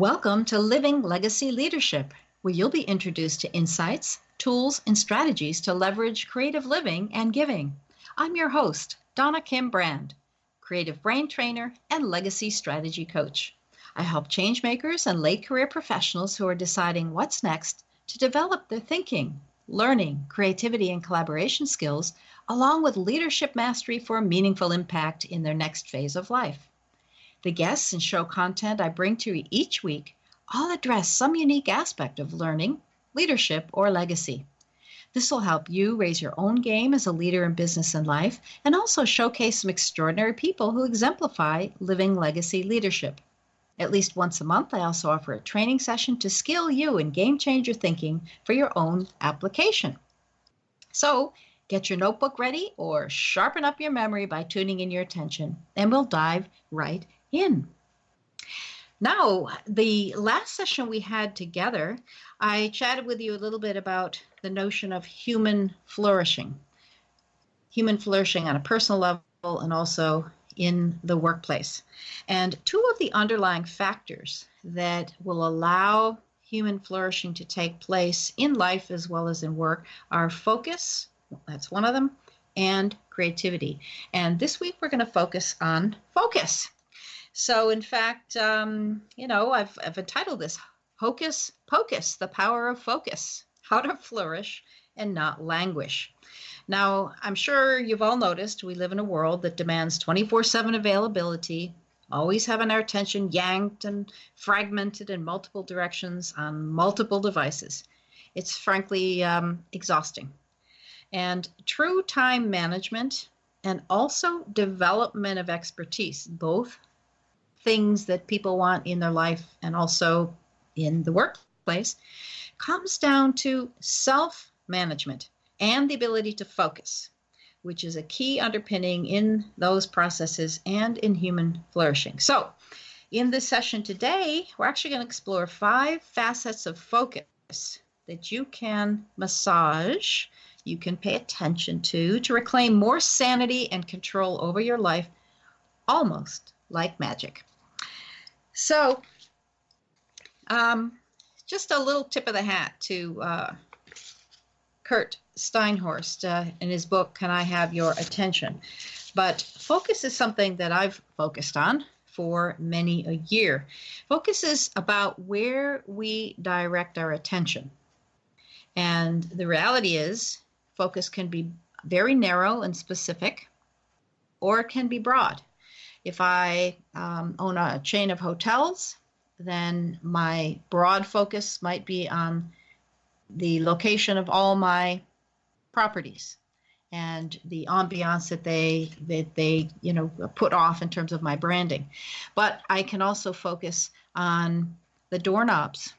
Welcome to Living Legacy Leadership, where you'll be introduced to insights, tools, and strategies to leverage creative living and giving. I'm your host, Donna Kim-Brand, creative brain trainer and legacy strategy coach. I help changemakers and late career professionals who are deciding what's next to develop their thinking, learning, creativity, and collaboration skills, along with leadership mastery for a meaningful impact in their next phase of life. The guests and show content I bring to you each week all address some unique aspect of learning, leadership, or legacy. This will help you raise your own game as a leader in business and life, and also showcase some extraordinary people who exemplify living legacy leadership. At least once a month, I also offer a training session to skill you in game changer thinking for your own application. So, get your notebook ready or sharpen up your memory by tuning in your attention, and we'll dive right in. Now, the last session we had together, I chatted with you a little bit about the notion of human flourishing on a personal level and also in the workplace. And two of the underlying factors that will allow human flourishing to take place in life as well as in work are focus, that's one of them, and creativity. And this week we're going to focus on focus. So, in fact, I've entitled this Hocus Pocus, the Power of Focus, How to Flourish and Not Languish. Now, I'm sure you've all noticed we live in a world that demands 24/7 availability, always having our attention yanked and fragmented in multiple directions on multiple devices. It's frankly exhausting. And true time management and also development of expertise, both things that people want in their life and also in the workplace, comes down to self-management and the ability to focus, which is a key underpinning in those processes and in human flourishing. So in this session today, we're actually going to explore 5 facets of focus that you can massage, you can pay attention to reclaim more sanity and control over your life, almost like magic. So, just a little tip of the hat to Kurt Steinhorst in his book, Can I Have Your Attention? But focus is something that I've focused on for many a year. Focus is about where we direct our attention. And the reality is, focus can be very narrow and specific, or it can be broad. If I own a chain of hotels, then my broad focus might be on the location of all my properties and the ambiance that they put off in terms of my branding. But I can also focus on the doorknobs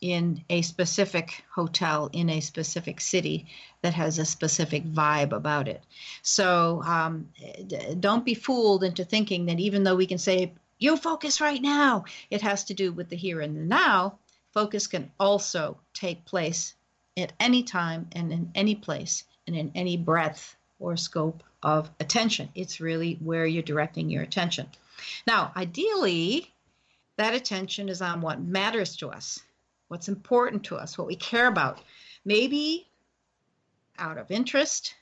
in a specific hotel in a specific city that has a specific vibe about it. So don't be fooled into thinking that even though we can say, you focus right now, it has to do with the here and the now. Focus can also take place at any time and in any place and in any breadth or scope of attention. It's really where you're directing your attention. Now, ideally, that attention is on what matters to us, what's important to us, what we care about, maybe out of interest,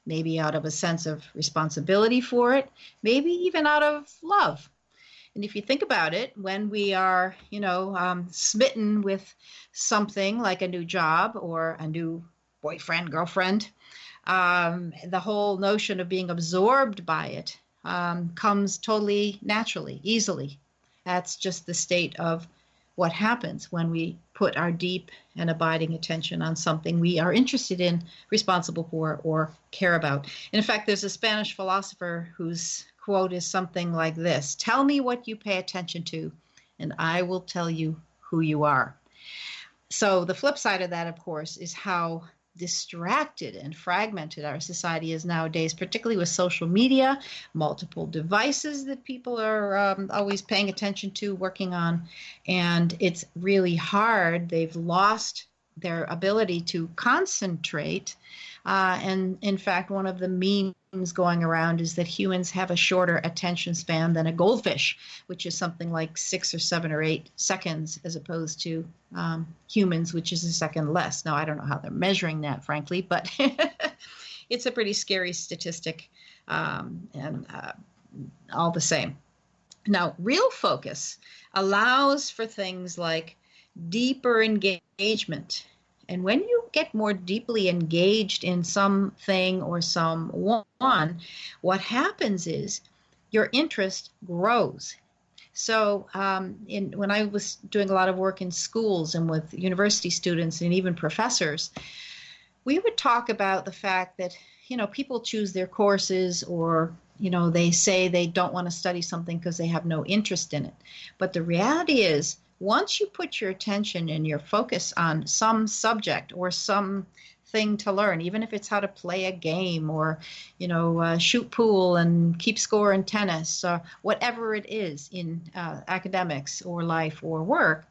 maybe out of a sense of responsibility for it, maybe even out of love. And if you think about it, when we are, smitten with something like a new job or a new boyfriend, girlfriend, the whole notion of being absorbed by it comes totally naturally, easily. That's just the state of what happens when we put our deep and abiding attention on something we are interested in, responsible for, or care about. And in fact, there's a Spanish philosopher whose quote is something like this: tell me what you pay attention to, and I will tell you who you are. So the flip side of that, of course, is how distracted and fragmented our society is nowadays, particularly with social media, multiple devices that people are always paying attention to, working on, and it's really hard. They've lost their ability to concentrate, and in fact, one of the means going around is that humans have a shorter attention span than a goldfish, which is something like 6 or 7 or 8 seconds, as opposed to humans, which is a second less. Now, I don't know how they're measuring that, frankly, but it's a pretty scary statistic, and all the same. Now, real focus allows for things like deeper engagement. And when you get more deeply engaged in something or someone, what happens is your interest grows. So when I was doing a lot of work in schools and with university students and even professors, we would talk about the fact that, people choose their courses, or, they say they don't want to study something because they have no interest in it. But the reality is, once you put your attention and your focus on some subject or some thing to learn, even if it's how to play a game or, shoot pool and keep score in tennis, or whatever it is in academics or life or work,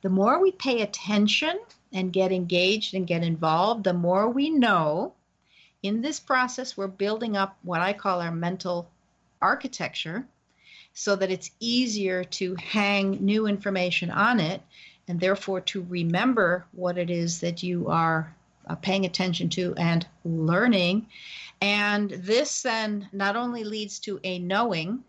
the more we pay attention and get engaged and get involved, the more we know. In this process, we're building up what I call our mental architecture, so that it's easier to hang new information on it, and therefore to remember what it is that you are paying attention to and learning. And this then not only leads to a knowing,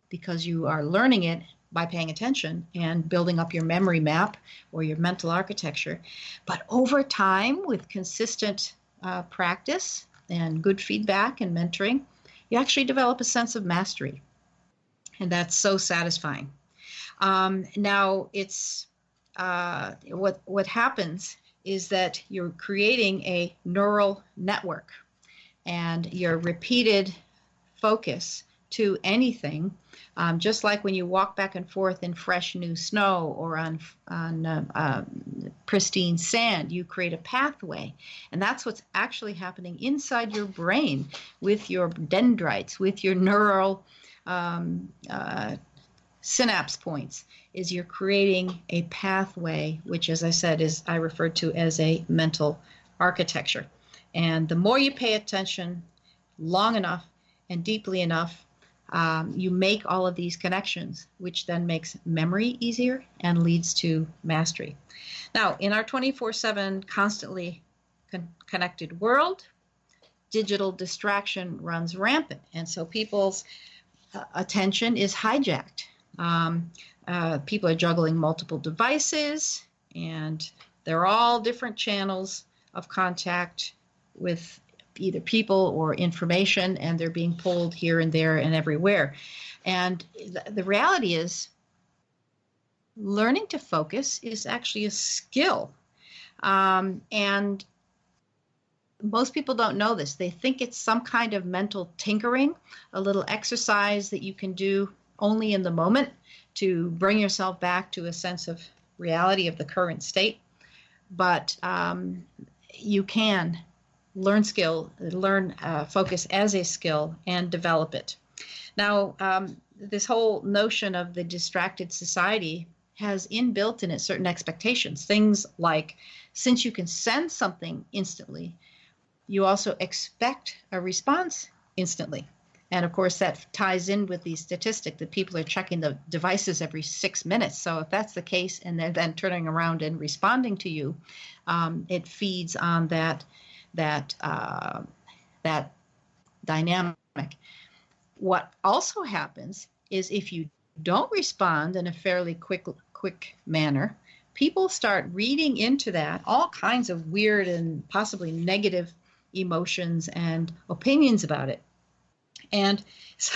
because you are learning it by paying attention and building up your memory map or your mental architecture, but over time, with consistent practice and good feedback and mentoring, you actually develop a sense of mastery. And that's so satisfying. Now, it's what happens is that you're creating a neural network, and your repeated focus to anything, just like when you walk back and forth in fresh new snow or on pristine sand, you create a pathway. And that's what's actually happening inside your brain with your dendrites, with your neural synapse points, is you're creating a pathway, which, as I said, is I refer to as a mental architecture. And the more you pay attention long enough and deeply enough, you make all of these connections, which then makes memory easier and leads to mastery. Now, in our 24/7 constantly connected world, digital distraction runs rampant. And so people's attention is hijacked. People are juggling multiple devices, and they're all different channels of contact with either people or information, and they're being pulled here and there and everywhere. And the reality is, learning to focus is actually a skill. And most people don't know this. They think it's some kind of mental tinkering, a little exercise that you can do only in the moment to bring yourself back to a sense of reality of the current state. But you can learn focus as a skill and develop it. Now, this whole notion of the distracted society has inbuilt in it certain expectations. Things like, since you can send something instantly, you also expect a response instantly. And of course, that ties in with the statistic that people are checking the devices every 6 minutes. So if that's the case, and they're then turning around and responding to you, it feeds on that dynamic. What also happens is, if you don't respond in a fairly quick manner, people start reading into that all kinds of weird and possibly negative emotions and opinions about it. And so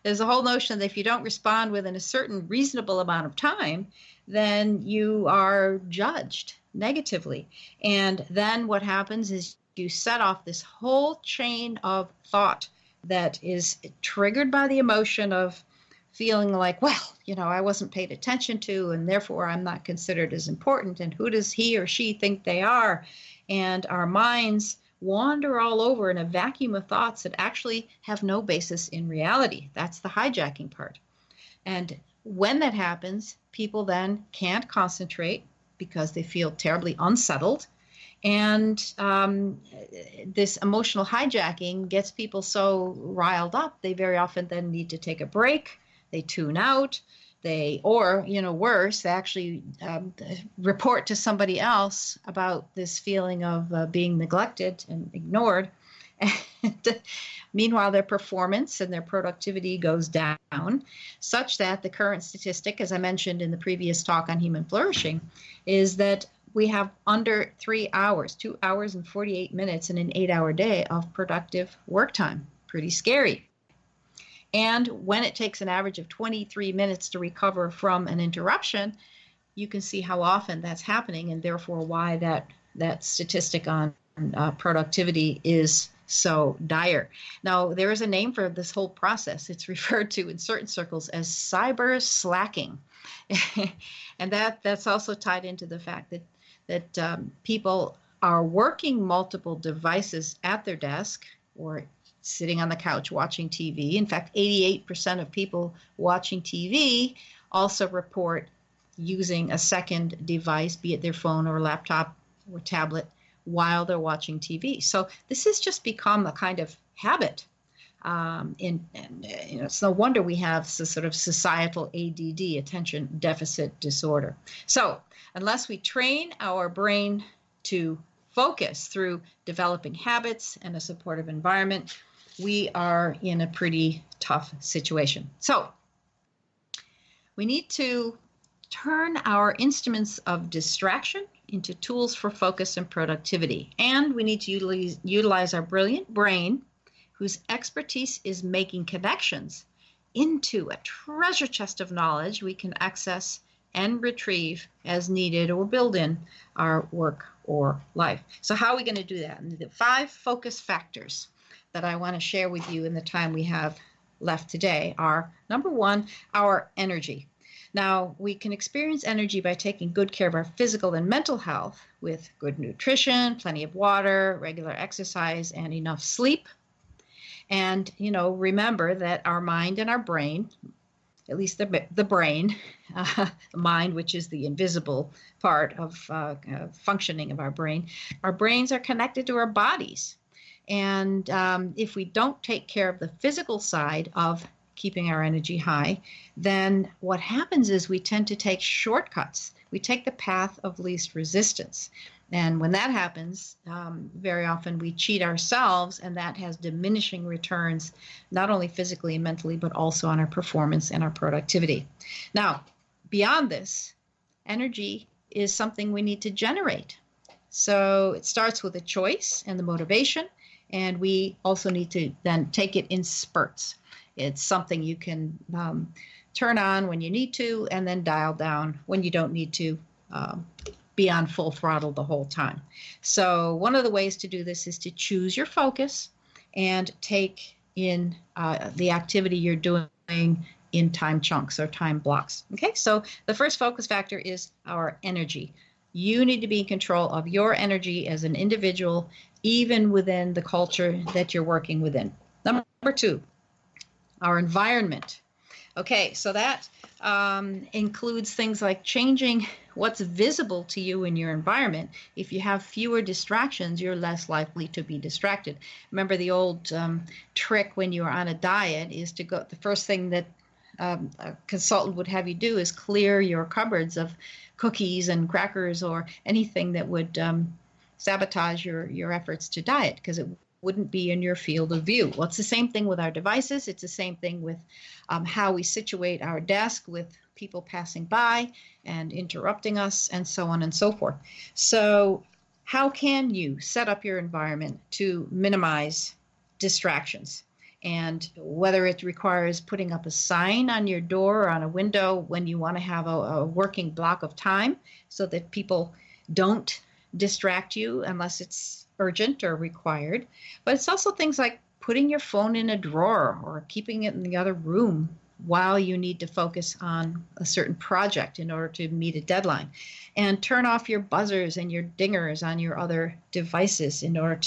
there's a whole notion that if you don't respond within a certain reasonable amount of time, then you are judged negatively. And then what happens is you set off this whole chain of thought that is triggered by the emotion of feeling like, well, I wasn't paid attention to, and therefore I'm not considered as important, and who does he or she think they are? And our minds wander all over in a vacuum of thoughts that actually have no basis in reality. That's the hijacking part. And when that happens, people then can't concentrate because they feel terribly unsettled, And this emotional hijacking gets people so riled up, they very often then need to take a break. They tune out. Or worse, they actually report to somebody else about this feeling of being neglected and ignored. And meanwhile, their performance and their productivity goes down, such that the current statistic, as I mentioned in the previous talk on human flourishing, is that we have under 3 hours, 2 hours and 48 minutes in an 8-hour day of productive work time. Pretty scary. And when it takes an average of 23 minutes to recover from an interruption, you can see how often that's happening, and therefore why that statistic on productivity is so dire. Now, there is a name for this whole process. It's referred to in certain circles as cyber slacking. And that's also tied into the fact that people are working multiple devices at their desk or sitting on the couch watching TV. In fact, 88% of people watching TV also report using a second device, be it their phone or laptop or tablet, while they're watching TV. So this has just become a kind of habit. It's no wonder we have this sort of societal ADD, attention deficit disorder. So unless we train our brain to focus through developing habits and a supportive environment, we are in a pretty tough situation. So we need to turn our instruments of distraction into tools for focus and productivity. And we need to utilize our brilliant brain, whose expertise is making connections, into a treasure chest of knowledge we can access and retrieve as needed or build in our work or life. So how are we going to do that? And the 5 focus factors that I want to share with you in the time we have left today are, number 1, our energy. Now, we can experience energy by taking good care of our physical and mental health with good nutrition, plenty of water, regular exercise, and enough sleep. And, remember that our mind and our brain, at least the brain, the mind, which is the invisible part of functioning of our brains are connected to our bodies. And if we don't take care of the physical side of keeping our energy high, then what happens is we tend to take shortcuts. We take the path of least resistance. And when that happens, very often we cheat ourselves, and that has diminishing returns, not only physically and mentally, but also on our performance and our productivity. Now, beyond this, energy is something we need to generate. So it starts with a choice and the motivation, and we also need to then take it in spurts. It's something you can turn on when you need to, and then dial down when you don't need to be on full throttle the whole time. So one of the ways to do this is to choose your focus and take in the activity you're doing in time chunks or time blocks. Okay, so the first focus factor is our energy. You need to be in control of your energy as an individual, even within the culture that you're working within. Number 2, our environment. Okay, so that includes things like changing what's visible to you in your environment. If you have fewer distractions, you're less likely to be distracted. Remember the old trick when you're on a diet is to go, the first thing that a consultant would have you do is clear your cupboards of cookies and crackers or anything that would sabotage your efforts to diet, because it wouldn't be in your field of view. Well, it's the same thing with our devices. It's the same thing with how we situate our desk with people passing by and interrupting us, and so on and so forth. So how can you set up your environment to minimize distractions? And whether it requires putting up a sign on your door or on a window when you want to have a working block of time so that people don't distract you unless it's urgent or required. But it's also things like putting your phone in a drawer or keeping it in the other room while you need to focus on a certain project in order to meet a deadline. And turn off your buzzers and your dingers on your other devices in order